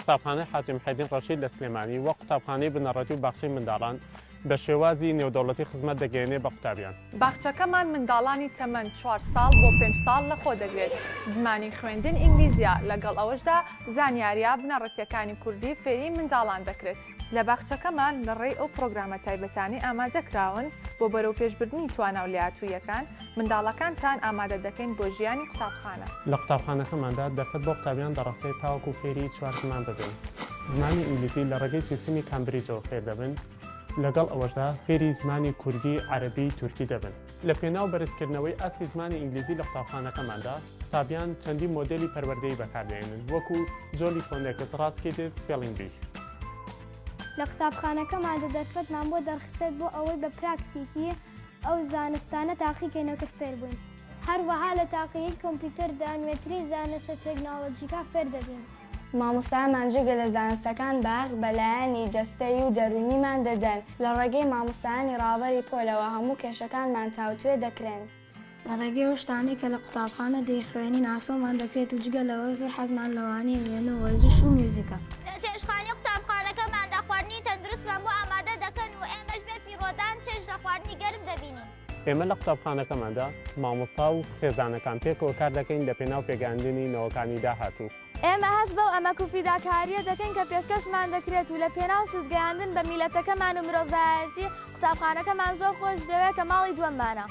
قوتابخانەی حاجی محەیدین ڕەشید لە سلێمانی وە قوتابخانەی بنەڕەتی و باخچەی منداڵان بە شێوازی نێودەوڵەتی خزمەت دەگەێنێ بە قوتابیان. باخچەکەمان منداڵانی تەمەن 4 ساڵ بۆ 5 ساڵ لەخۆ دەگرێت. زمانی خوێندن ئینگلیزیە، لەگەڵ ئەوەشدا زانیاریە بنەڕەتیەکانی کوردی فێری منداڵان دەکرێت. لە باخچەکەمان لەڕێی ئەو پرۆگرامە تایبەتانی ئامادەکراون بۆ بەرەو پێشبردننی توانە و لایەتوویەکان منداڵەکانتان ئامادە دەکەین بۆ ژیانی قوتابخانە. لە قوتابخانەکەماندا دەرفەت بۆ قوتابیان دەڕەسێت تاوەکو فێری 4 زمان ببن. زمانی ئینگلیزی لە ڕێگەی سیستمی کامبریجەوە فێر دەبن، لەگەڵ ئەوەشدا فێری زمانی کوردی، عەرەبی، تورکی دەبن. لە پێناو بەرزکردنەوەی ئەستی زمانی ئینگلیزی لە قوتابخانەکەماندا قوتابیان چەندی مۆدێلی پەروەردەیی بەکاردێنن، وەکو جۆلی فۆنێکس، ڕاستکیدس، سپێڵینگ بی. لە قوتابخانەکەماندا دەرفەتمان بۆ دەرخسێت بۆ ئەوەی بە پراکتیکی ئەو زانستانە تاقیکەینەوە فێر بووین. هەروەها لە تاقیی کۆمپیوتەردا نوێتری زانستە تێکنۆلۆجیکا فێر دەبین. مامۆستامان جگە لە زانستەکان باغ بەلایەنی جەستەی و دەرونیمان دەدەن. لە ڕێگەی مامۆستایانی ڕابەری پۆلەوە هەموو کێشەکانمان تاوتوێ دەکرێن. لە ڕێگەی ئەو شتانەی کە لە قوتابخانە دەیخوێنین ئاسۆمان دەکرێت و جگە لەوە زۆر حەزمان لەوانەیە نوێنە و وەرزش و میوزیکە. لە چێشتخانەی قوتابخانەکەماندا خواردنی تەندروستمان بۆ ئامادە دەکەن و ئێمەش بێ فیڕۆدان چێژ لە خواردنی گەرم دەبینین. ئێمە لە قوتابخانەکەماندا مامۆستا و خێزانەکان پێکەوە کار دەکەین لە پێناو پێگەاندنی نەوەکانی داهاتوو. ئێمە هەست بەو ئەمە کوفیداکاریە دەکەین کە پێشکەشمان دەکرێت و لە پێناو سوودگەیاندن بە میلەتەکەمان و مرۆڤایەتی قوتابخانەکەمان زۆر خۆش دەوێت کە ماڵی دووەممانە.